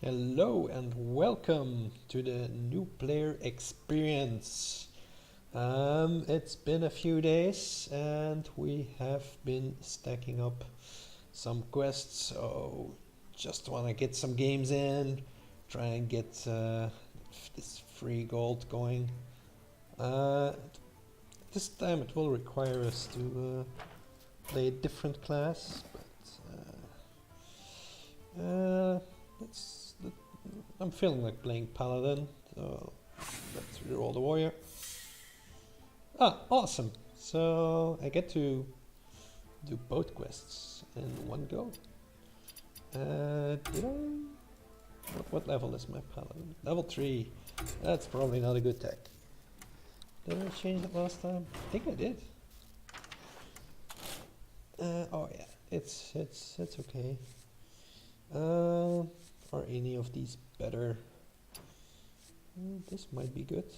Hello and welcome to the new player experience. It's been a few days and we have been stacking up some quests, so just want to get some games in, try and get this free gold going. This time it will require us to play a different class, but I'm feeling like playing Paladin, so let's reroll the warrior. Ah, awesome! So I get to do both quests in one go. Did I? What level is my Paladin? Level 3. That's probably not a good tech. Did I change it last time? I think I did. Oh yeah, it's okay. Are any of these better? This might be good.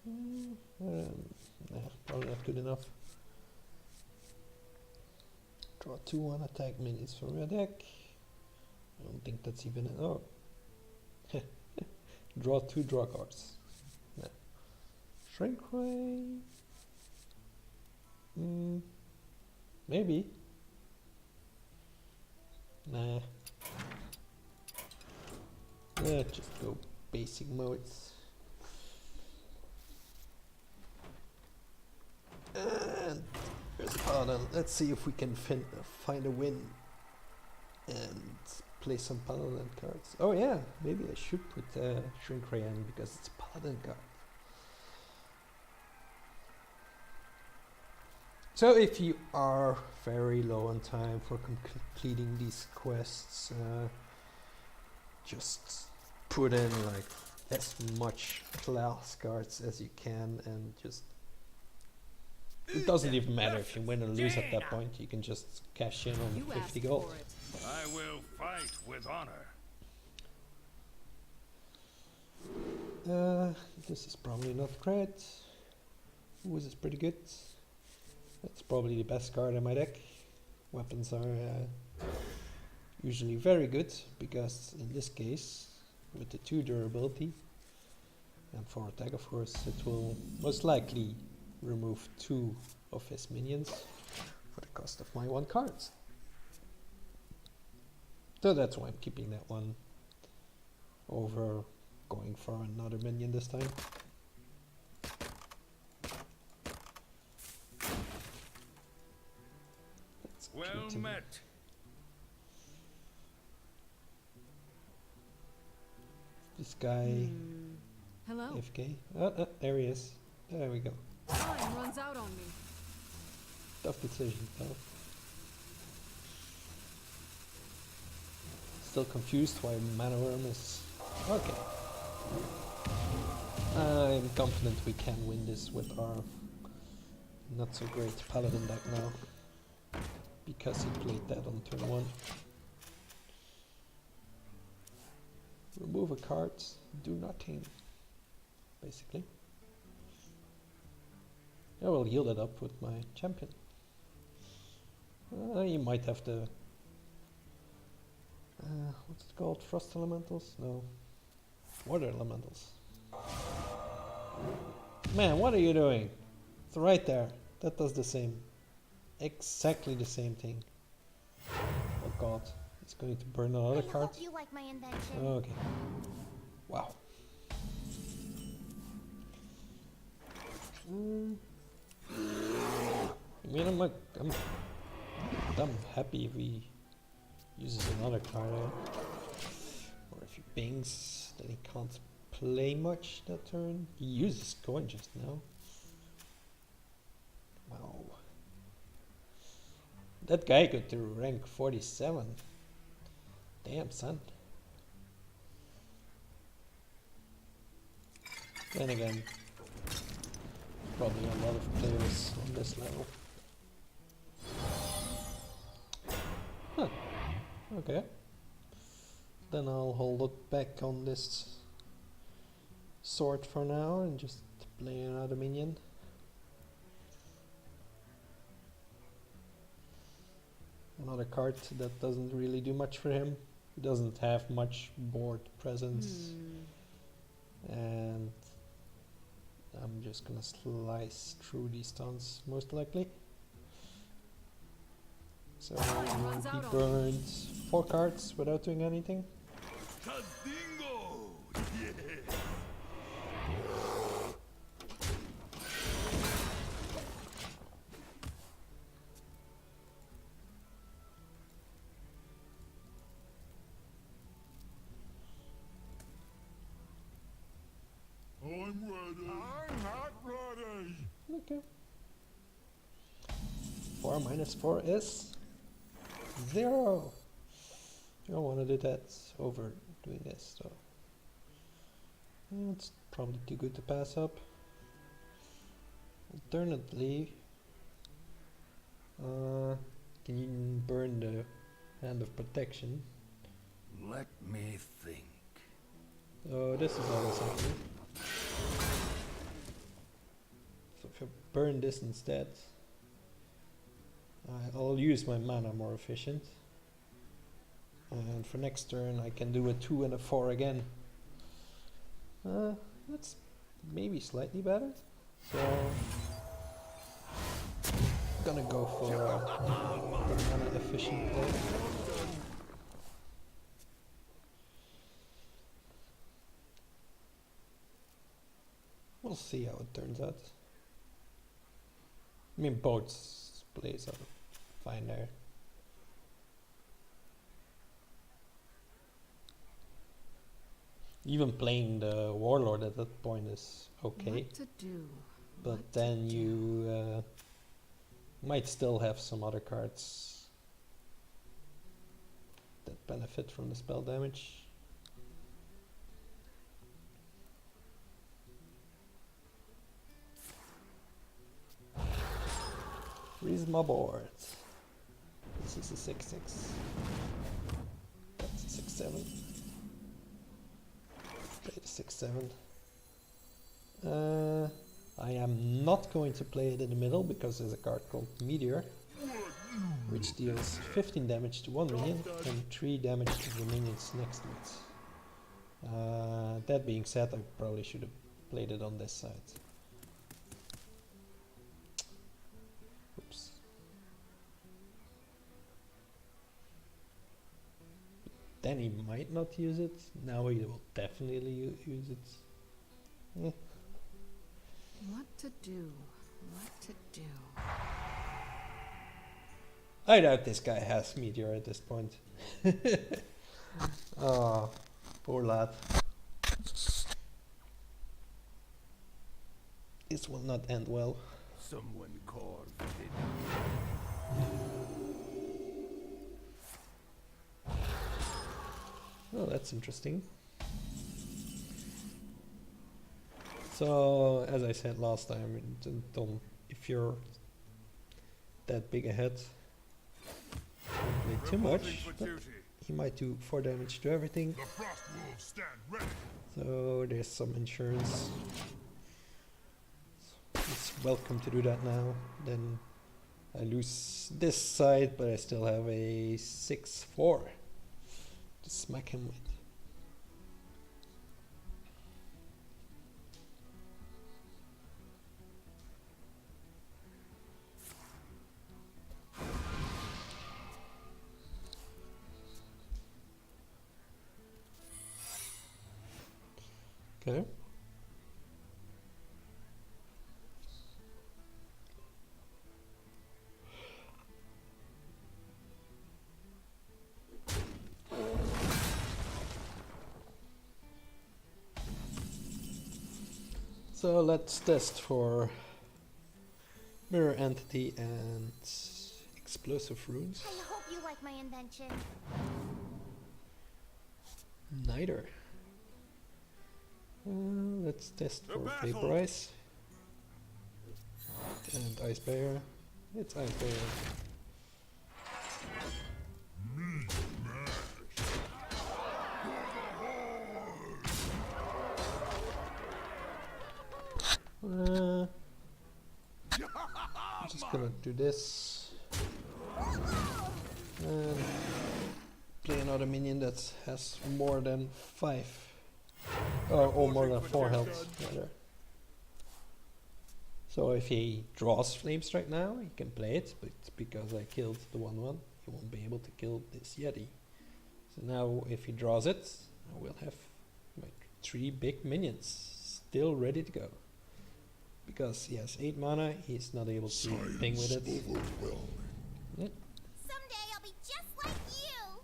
Nah, probably not good enough. Draw 2 on attack minions from your deck. I don't think that's even an. Oh. Draw 2 draw cards. Nah. Shrink ray. Maybe. Nah. Just go basic modes. And here's a Paladin. Let's see if we can find a win and play some Paladin cards. Oh yeah, maybe I should put Shrink Ray in because it's a Paladin card. So if you are very low on time for completing these quests, just put in like as much class cards as you can and just it doesn't even matter if you win or lose at that point, you can just cash in on 50 gold. I will fight with honor. This is probably not great. Ooh, this is pretty good. That's probably the best card in my deck. Weapons are usually very good, because in this case, with the 2 durability, and for attack of course, it will most likely remove 2 of his minions for the cost of my 1 card. So that's why I'm keeping that one over going for another minion this time. Well met. This guy Hello. FK. There he is. There we go. Time runs out on me. Tough decision, though. Still confused why Mana Worm is... Okay. I'm confident we can win this with our not so great Paladin deck now. Because he played that on turn 1. Remove a card, do nothing. Basically. I will heal that up with my champion. You might have the... what's it called? Frost elementals? No. Water elementals. Man, what are you doing? It's right there. That does the same. Exactly the same thing. Oh god. It's going to burn another card. You like my invention. Okay. Wow. I mean, I'm happy if he uses another card there. Or if he pings, then he can't play much that turn. He uses coin just now. Wow. That guy got to rank 47. Damn, son. Then again, probably a lot of players on this level. Huh. Okay. Then I'll hold it back on this sword for now and just play another minion. Another card that doesn't really do much for him. He doesn't have much board presence, and I'm just gonna slice through these tons most likely. So he burned 4 cards without doing anything. I'm ready. I'm not ready. Okay. 4 minus 4 is 0. You don't want to do that over doing this, so it's probably too good to pass up. Alternatively, can you burn the Hand of Protection? Let me think. So this is always something. So if I burn this instead, I'll use my mana more efficient. And for next turn I can do a 2 and a 4 again. That's maybe slightly better. So gonna go for the mana efficient play. We'll see how it turns out. I mean, both plays are fine there. Even playing the Warlord at that point is okay. What to do? But What then to you might still have some other cards that benefit from the spell damage. Freeze my board. This is a 6/6. That's a 6/7. Play the 6/7. I am not going to play it in the middle because there's a card called Meteor, which deals 15 damage to one minion and 3 damage to the minions next to it. That being said, I probably should have played it on this side. Oops. Then he might not use it. Now he will definitely use it. What to do? What to do? I doubt this guy has Meteor at this point. Oh, poor lad. This will not end well. Someone carved it. Oh, that's interesting. So, as I said last time, don't, if you're that big ahead, don't play too much. But he might do 4 damage to everything. The frost wolves stand ready. So there's some insurance. It's welcome to do that now. Then I lose this side, but I still have a 6/4 to smack him with. Okay. So let's test for mirror entity and explosive runes. I hope you like my invention. Neither. Let's test for battle! vaporize and ice barrier. It's ice barrier. I'm just gonna do this and play an another minion that has more than 5. Or more than 4 health, rather. So if he draws Flame Strike now, he can play it, but because I killed the 1/1, he won't be able to kill this Yeti. So now if he draws it, I will have my 3 big minions still ready to go. Because he has 8 mana, he's not able to ping with it. Yeah, Someday I'll be just like you.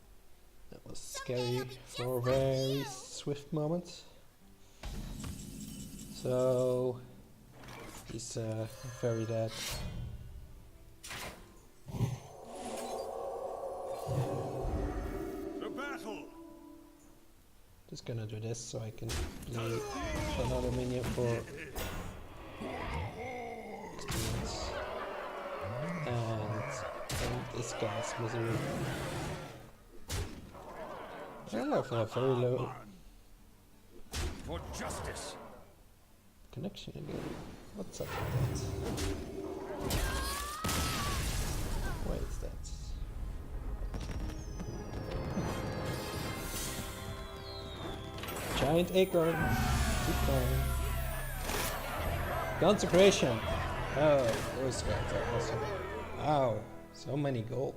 that was scary for a very swift moment. So he's very dead. The battle. Just gonna do this so I can play another minion for experience. And this guy's misery. Oh, for a very low For justice. connection again. What's up with that? Why is that? Giant acorn. Keep going. Consecration. Oh, those guys are awesome. Wow, so many gold.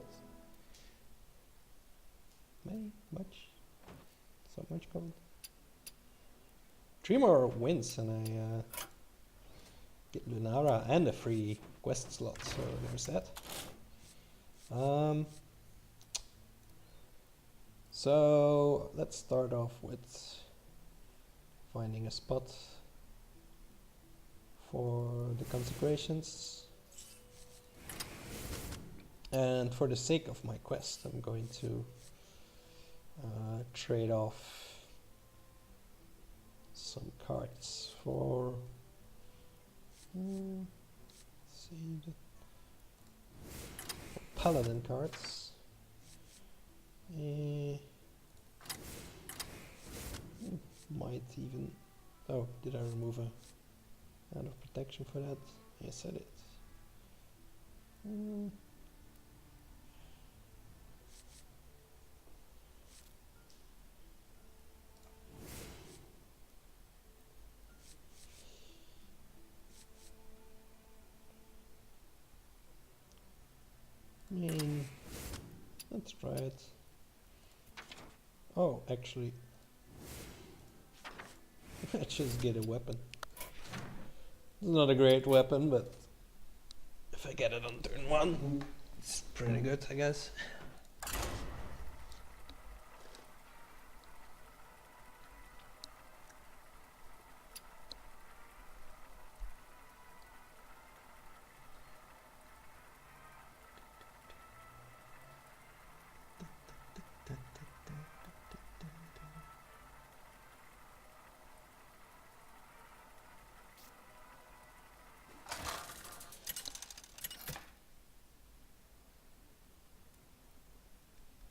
So much gold. 3 more wins and I get Lunara and a free quest slot, so there's that. So let's start off with finding a spot for the consecrations. And for the sake of my quest, I'm going to trade off some cards for let's see the paladin cards. Might even did I remove a out of protection for that? Yes, I did. Let's try it. Oh, actually, let's just get a weapon. It's not a great weapon, but if I get it on turn 1, it's pretty good, I guess.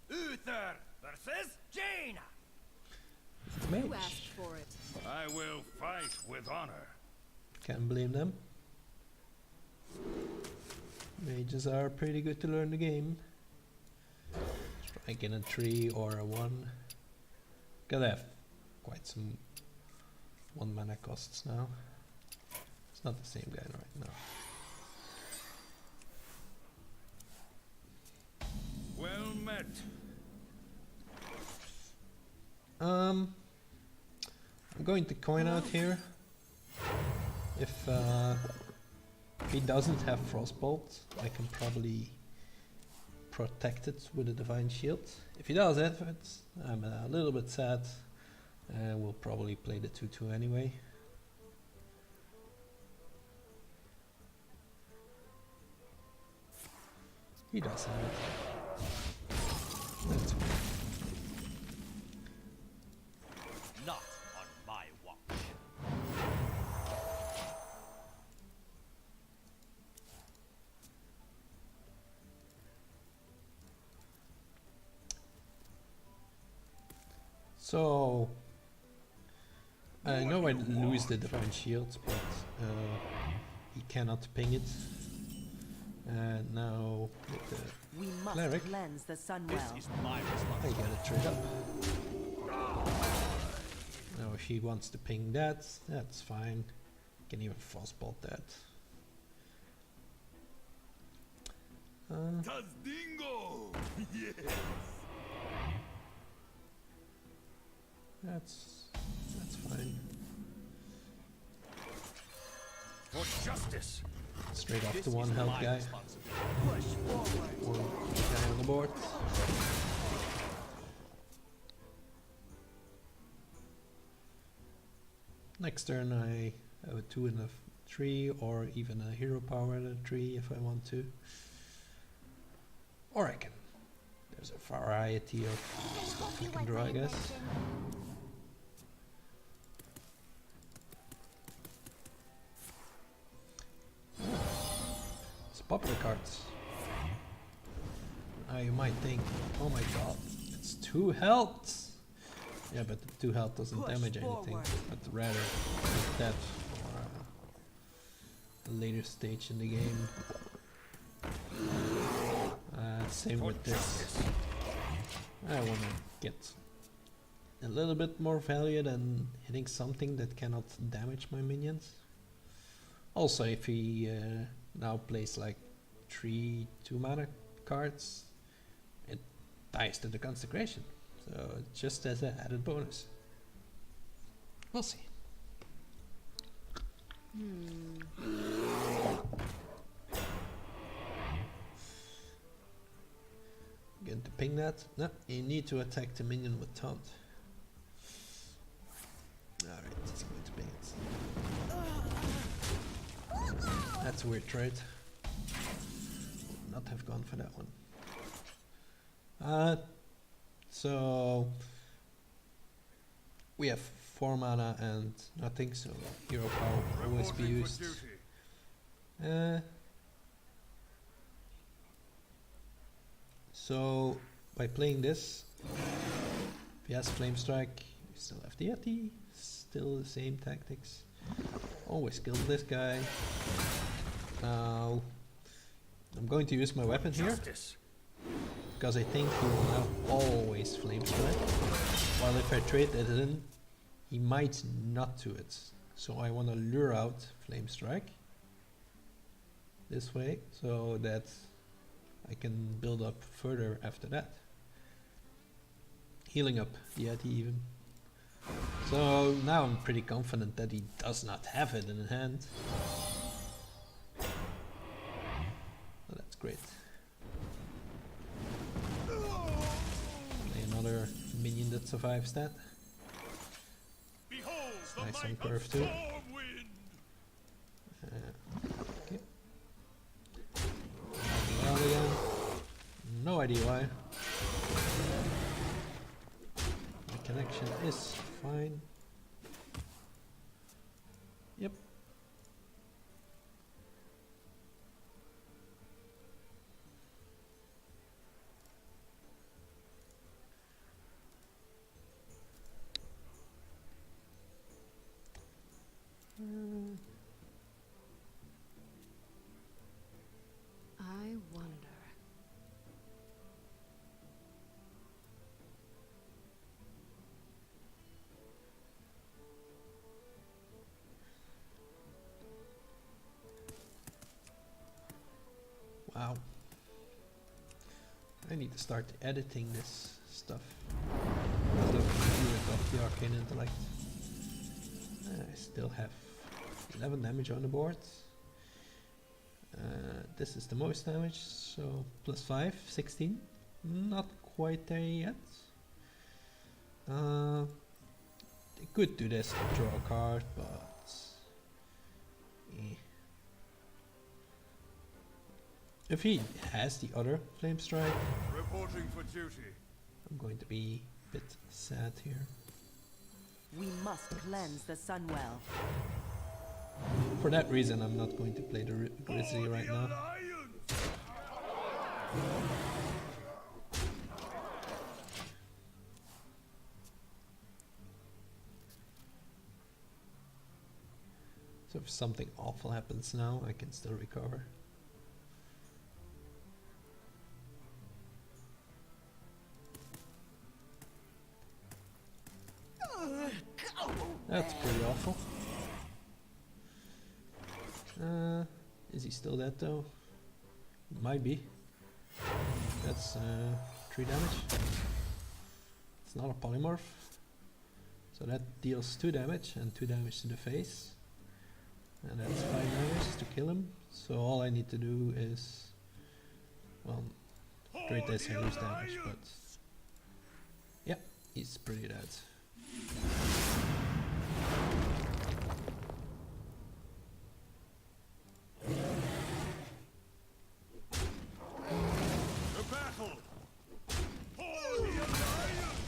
Uther versus Jaina. You Mage. asked for it. I will fight with honor. Can't blame them. Mages are pretty good to learn the game. Strike in a 3 or a 1. Gotta have quite some 1 mana costs now. It's not the same guy right now. Well met. I'm going to coin out here. If he doesn't have Frostbolt, I can probably protect it with a Divine Shield. If he does have it, I'm a little bit sad. We'll probably play the 2/2 anyway. He does have it. That's okay. Not on my watch. So I know I lose the Divine Shield, but he cannot ping it. And now with the We must Cleric. cleanse the This Sunwell. is my I responsibility. gotta trade up. Now if he wants to ping that, that's fine. Can even frostbolt that. Tazdingo! Yes! That's fine. For justice! Straight off This to one is health my guy. responsibility. Push forward. One guy on the board. Next turn I have a 2 and a 3, or even a hero power and a 3 if I want to. Or I can. There's a variety of stuff I can draw, I guess. It's popular cards. Now you might think, oh my god, it's 2 health! Yeah, but the 2 health doesn't Push damage anything. forward. But rather use that for a later stage in the game. Same For with this. justice! I wanna get a little bit more value than hitting something that cannot damage my minions. Also, if he now plays like 3 2-mana cards, it dies to the Consecration. So just as an added bonus. We'll see. Going to ping that. No, you need to attack the minion with taunt. Alright, he's going to ping it. That's a weird trade. Would not have gone for that one. So we have 4 mana and nothing, so hero power will always be Reporting used. for duty. So by playing this, if he has Flame Strike, you still have the Yeti, still the same tactics. Always kill this guy. Now I'm going to use my weapon here, Justice! because I think he will now always Flame Strike. While if I trade that in, he might not do it. So I want to lure out Flame Strike this way, so that I can build up further after that. Healing up the Yeti even. So now I'm pretty confident that he does not have it in hand. Oh, that's great. Play another minion that survives that. Behold the Nice on might curve of too. Stormwind! Okay. Well again. No idea why. My connection is fine. Yep. I wonder. Wow. I need to start editing this stuff. Instead of the arcane intellect. I still have 11 damage on the board. This is the most damage, so plus 5, 16. Not quite there yet. They could do this to draw a card, but eh. If he has the other Flame Strike, Reporting for duty. I'm going to be a bit sad here. We must cleanse the Sunwell. For that reason, I'm not going to play the Grizzly right now. Alliance! So if something awful happens now, I can still recover. That's pretty awful. Is he still dead though? Might be. That's 3 damage. It's not a polymorph. So that deals 2 damage and 2 damage to the face. And that's 5 damage to kill him. So all I need to do is, well, trade this and lose damage, but yeah, he's pretty dead. To battle! For the Alliance!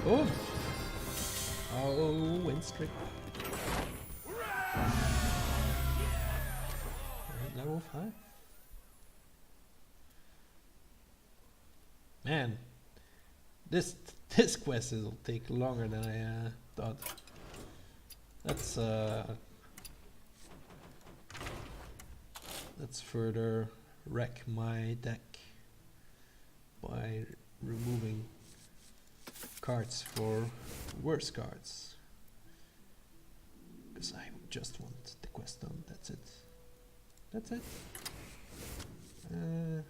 Oh! Oh, win streak. Level 5. Man, this quest will take longer than I thought. Let's further wreck my deck by removing cards for worse cards. Because I just want the quest done, that's it. That's it. I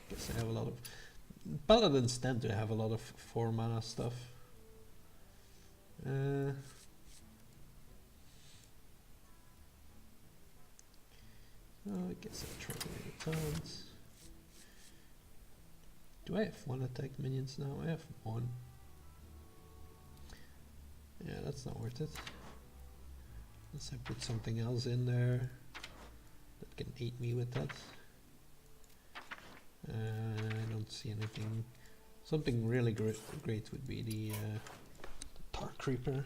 guess I have a lot of... Paladins tend to have a lot of 4 mana stuff. I guess I'll try to make tons. Do I have 1 attack minions now? I have 1. Yeah, that's not worth it. Unless I put something else in there that can aid me with that. I don't see anything. Something really great would be the Dark Creeper.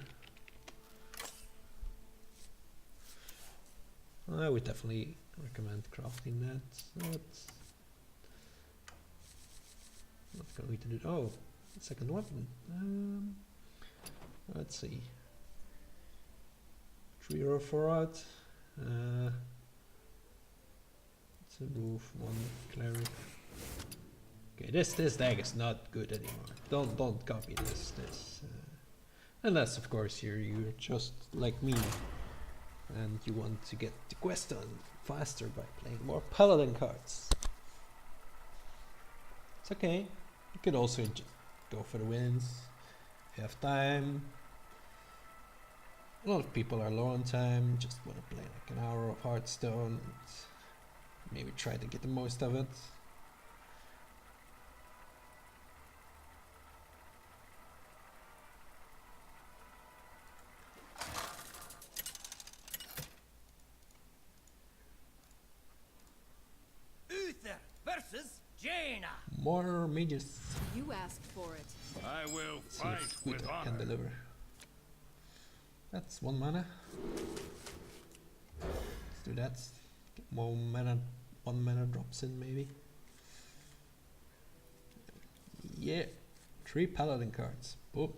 I would definitely recommend crafting that. What going to do? Oh, second weapon. Let's see. 3 or 4 out. Let's remove 1 cleric. Okay, this deck is not good anymore. Don't copy this. Unless of course you're just like me and you want to get the quest done faster by playing more paladin cards. It's okay. You could also just go for the wins if you have time. A lot of people are low on time, just want to play like an hour of Hearthstone and maybe try to get the most of it. Uther versus Jaina. More mages. You asked for it. I will See fight if with Uther honor. can deliver. That's 1 mana. Let's do that. Get more mana. 1 mana drops in maybe. Yeah. 3 paladin cards. Boom.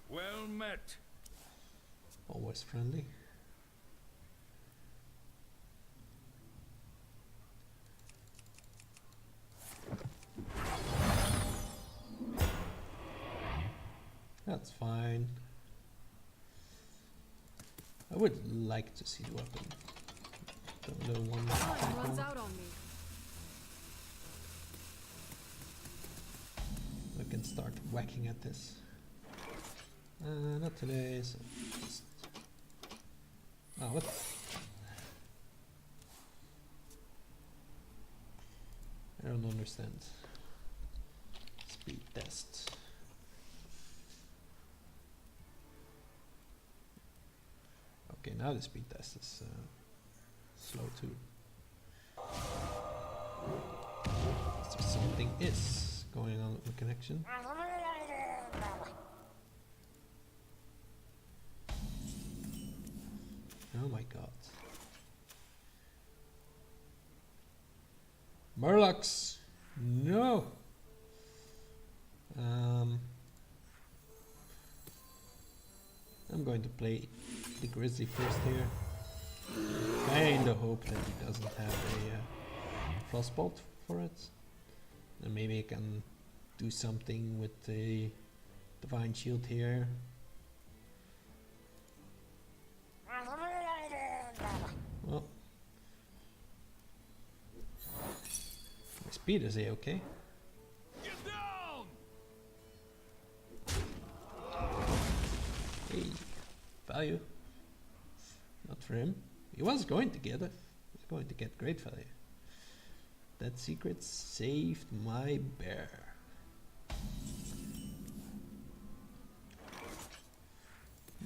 Well met. Always friendly. That's fine. I would like to see the weapon. The one Time runs out on me. I can start whacking at this. Not today, so just... Oh, what? I don't understand. Speed test. Okay, now the speed test is slow too. So something is going on with the connection. Oh my god. Murlocs! No! I'm I'm going to play the Grizzly first here. Kinda hope that he doesn't have a Frostbolt for it. And maybe I can do something with the Divine Shield here. Well, my speed is A-okay. Get down! Hey, value. Not for him. He was going to get it. He was going to get great value. That secret saved my bear.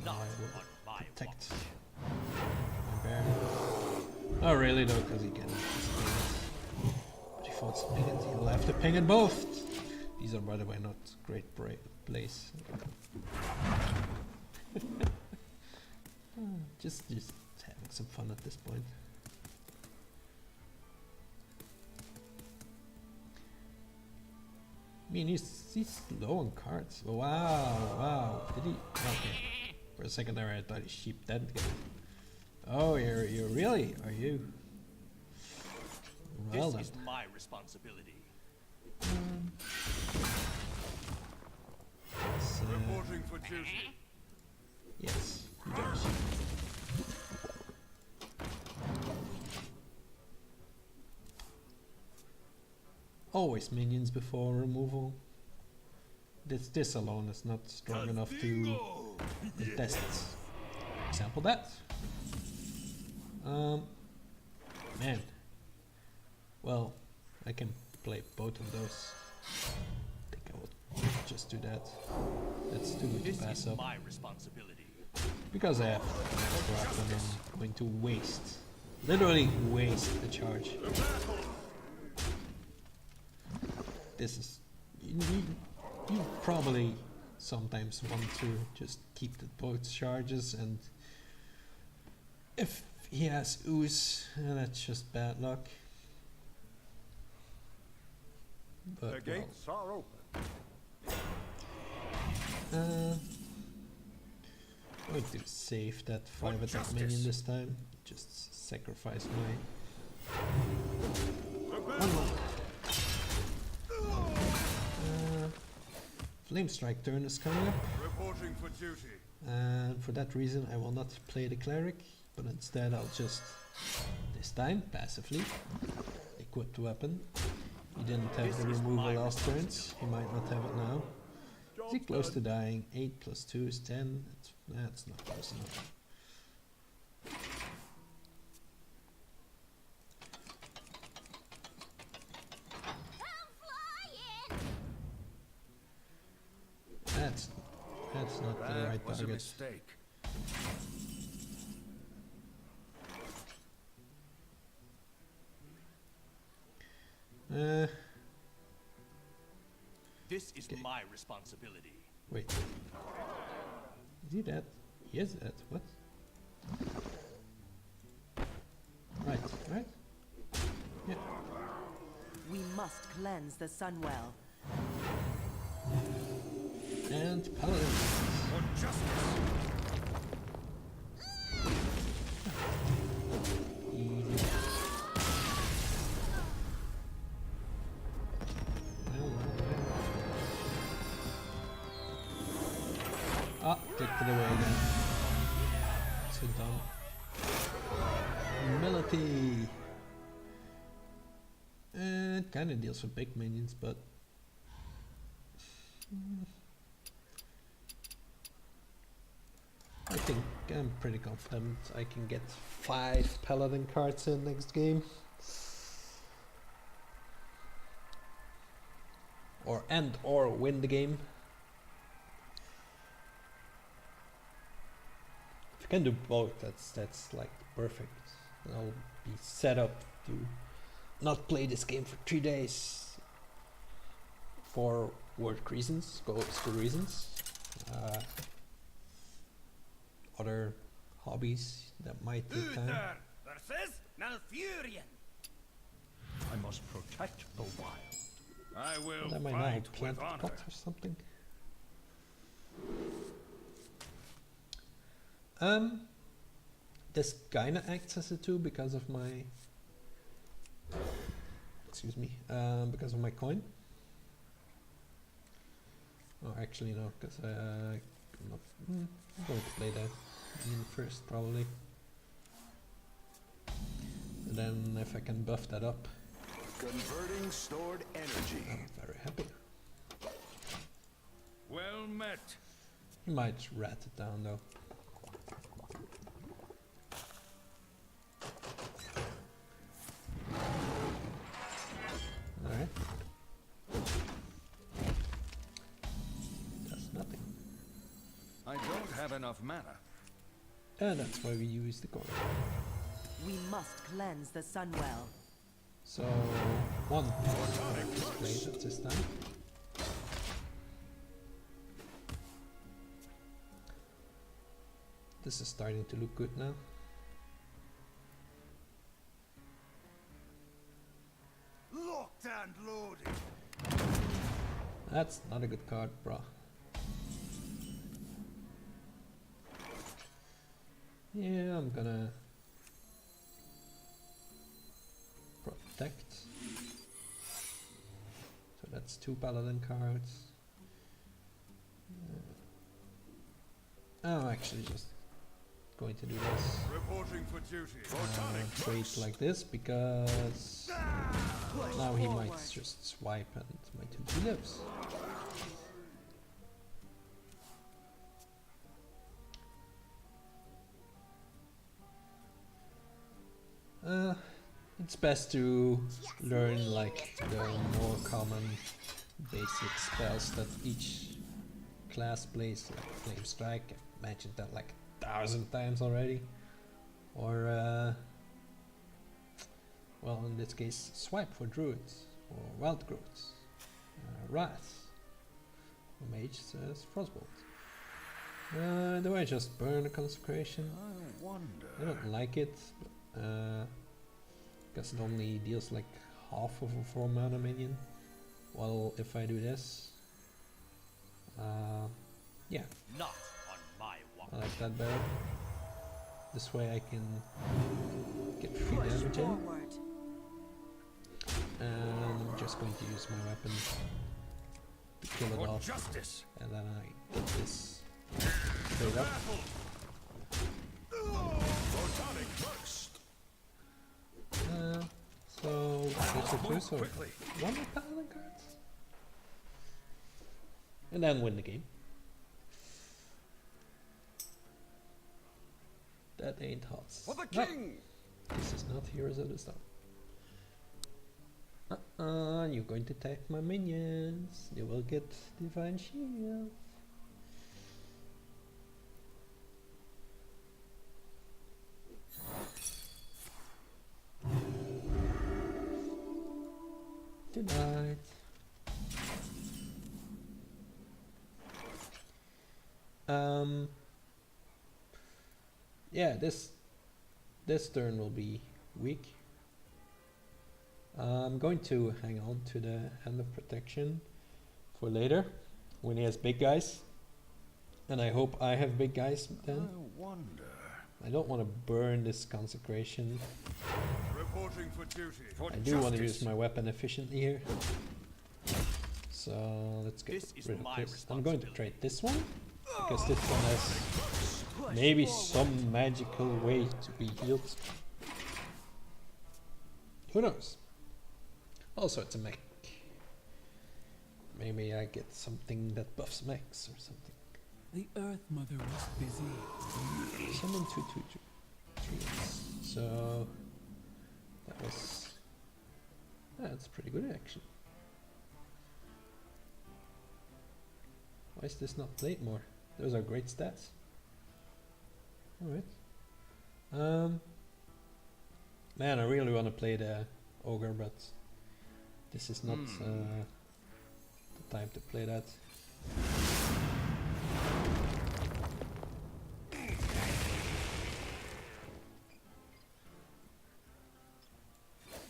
Now I will protect my bear. Oh really though, because he can just ping it. But he thought to ping it, he'll have to ping it both! These are by the way not great plays. Just having some fun at this point. I mean, he's low on cards. Oh, wow. Did he? Okay. For a second there, I thought he sheep dead again. Oh, you're really? Are you? Well This then. is my responsibility. Let's, Reporting for duty. yes, he does. Always minions before removal. This alone is not strong enough to contest. Example that. Man. Well, I can play both of those. I think I will just do that. That's too good to pass up. My responsibility. Because I have extra weapon, I'm going to waste. Literally waste the charge. This is... You probably sometimes want to just keep the both charges, and if he has ooze, that's just bad luck. But, The gates are open. I'm going to save that 5 attack minion this time. Just sacrifice my... One more. Flame Strike turn is coming up. Reporting for duty. And for that reason I will not play the Cleric, but instead I'll just, this time, passively, equip the weapon. He didn't have the removal last turns, he might not have it now. Is he close to dying? 8 plus 2 is 10. That's not close enough. That's not the right was a target. mistake. This is my responsibility. Wait. Is he dead? He is dead. What? Right. Yeah. We must cleanse the Sunwell. And Paladin. For justice. Easy. Ah, kicked it away again. So dumb. Humility. It kinda deals with big minions, but I think I'm pretty confident I can get 5 Paladin cards in next game. Or win the game. If I can do both, that's like perfect. I'll be set up to not play this game for 3 days for work reasons, school reasons. Other hobbies that might take time. Uther versus Malfurion. I must protect the wild. I will But I might now fight plant with honor. pot or something. This kinda acts as a 2 because of my... Excuse me, because of my coin. Oh, actually no, because I'm going to play that in first probably. And then if I can buff that up, Converting stored energy. I'm very happy. Well met. You might rat it down though. Alright. Does nothing. I don't have enough mana. And that's why we use the coin. We must cleanse the Sunwell. So, one display at this time. This is starting to look good now. Locked and loaded. That's not a good card, bro. Yeah, I'm gonna protect. So that's 2 paladin cards. I'm actually just going to do this. Reporting for duty. Trade like this because now he might just swipe and my 2 lives. It's best to learn like the more common basic spells that each class plays, like Flame Strike. I mentioned that like 1,000 times already. Or well, in this case, Swipe for Druids, or Wild Growths, Wrath, for Mage says Frostbolt. Do I just burn a Consecration? I wonder. I don't like it, because it only deals like half of a 4 mana minion. Well, if I do this, yeah, Not on my watch. I like that better. This way I can get free damage in. Forward. And I'm just going to use my weapon to kill it For off. justice. And then I get this straight up. Photonic burst. So, what's it do? So, Quickly. 1 paladin cards? And then win the game. That ain't hot. For the No, king. this is not Heroes of the Storm. You're going to attack my minions. You will get Divine Shield. Denied. Yeah, this turn will be weak. I'm going to hang on to the Hand of Protection for later, when he has big guys. And I hope I have big guys then. I wonder. I don't want to burn this Consecration. Reporting for duty. For I do want to use my weapon efficiently here. So let's get This is rid of my this. I'm going to responsibility. trade this one, because this one has maybe some magical way to be healed. Who knows? Also, it's a mech. Maybe I get something that buffs mechs or something. The Earth Mother was busy. Summon 2/2/3. So that was... that's pretty good actually. Why is this not played more? Those are great stats. Alright. Man, I really want to play the Ogre, but this is not the time to play that.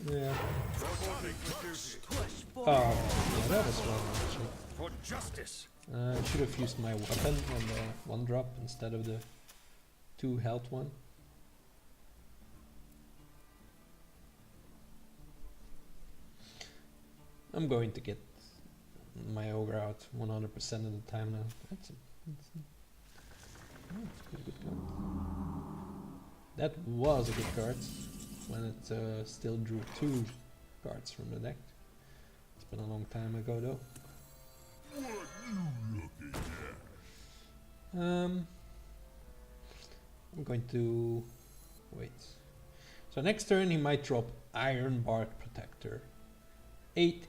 Yeah. Reporting for duty. Push Oh, forward. yeah, that was wrong actually. For justice. I should have used my weapon on the 1-drop instead of the 2 health one. I'm going to get my ogre out 100% of the time now. That's a good card. That was a good card when it still drew 2 cards from the deck. It's been a long time ago though. I'm going to wait. So next turn he might drop Iron Bark Protector. 8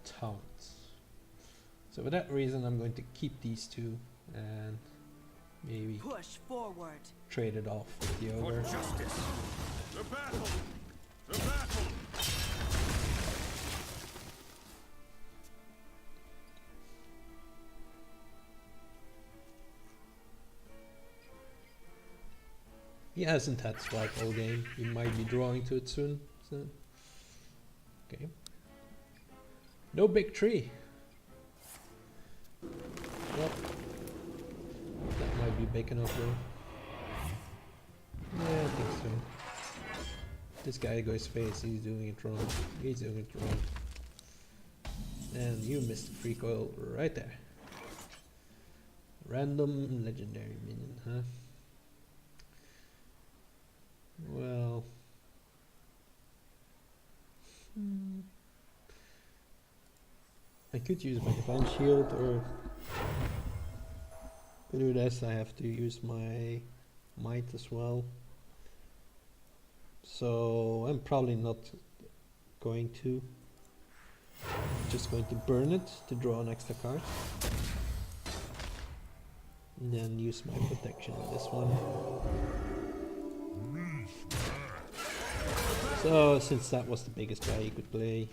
taunts. So for that reason I'm going to keep these 2 and maybe Push forward. trade it off with the For ogre. justice. The battle. The battle. He hasn't had swipe all game. He might be drawing to it soon. So. Okay. No big tree. Well, that might be big enough though. Yeah, I think so. This guy goes face, he's doing it wrong. He's doing it wrong. And you missed the free coil right there. Random legendary minion, huh? Well, I could use my divine shield, or to do this I have to use my might as well. So I'm probably not going to. Just going to burn it to draw an extra card. And then use my protection on this one. So, since that was the biggest guy you could play,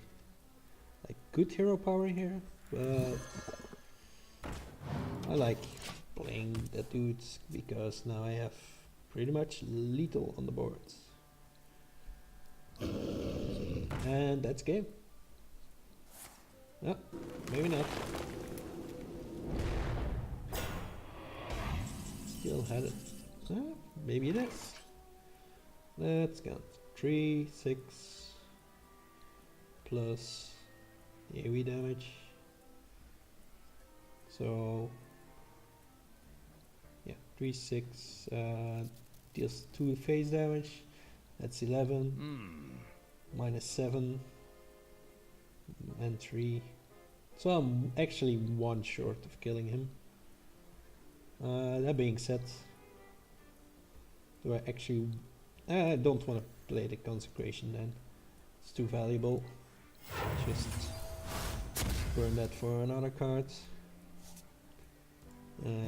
I could hero power here, but I like playing the dudes because now I have pretty much lethal on the boards. And that's game. No, maybe not. Still had it. Maybe it is. Let's count. 3, 6 plus the AoE damage. So yeah, 3, 6 deals 2 phase damage. That's 11. Minus 7 and 3. So I'm actually 1 short of killing him. That being said, do I actually? I don't want to play the consecration then. It's too valuable. Just burn that for another card. The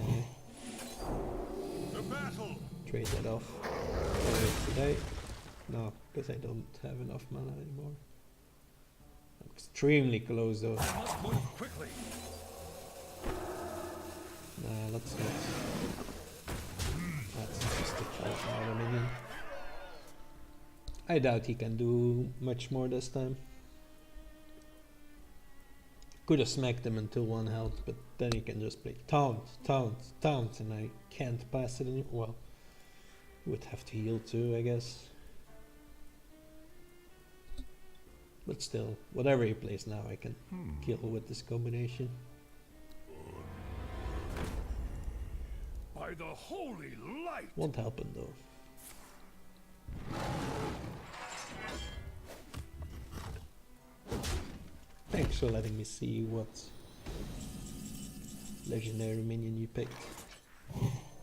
battle. Trade that off. Today. No, because I don't have enough mana anymore. I'm extremely close though. I must move quickly. Nah, let's not. That's just a fire minion. I doubt he can do much more this time. Could have smacked him until 1 health, but then he can just play taunt, and I can't pass it anymore. Well, would have to heal too, I guess. But still, whatever he plays now, I can kill with this combination. By the holy light. Won't help him though. Thanks for letting me see what legendary minion you picked.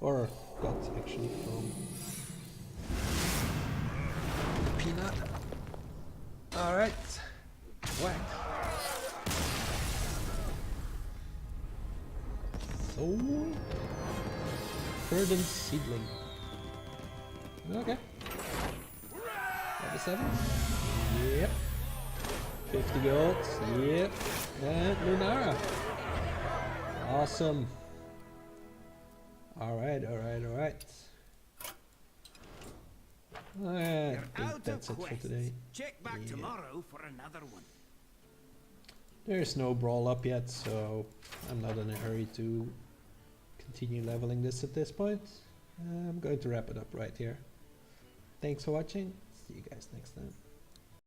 Or got actually from Peanut. Alright. Whack. So Verdant Seedling. Okay. Level 7? Yep. 50 gold. Yep. And Lunara. Awesome. Alright. I think that's it for today. Check back tomorrow for another one. There's no brawl up yet, so I'm not in a hurry to continue leveling this at this point. I'm going to wrap it up right here. Thanks for watching. See you guys next time.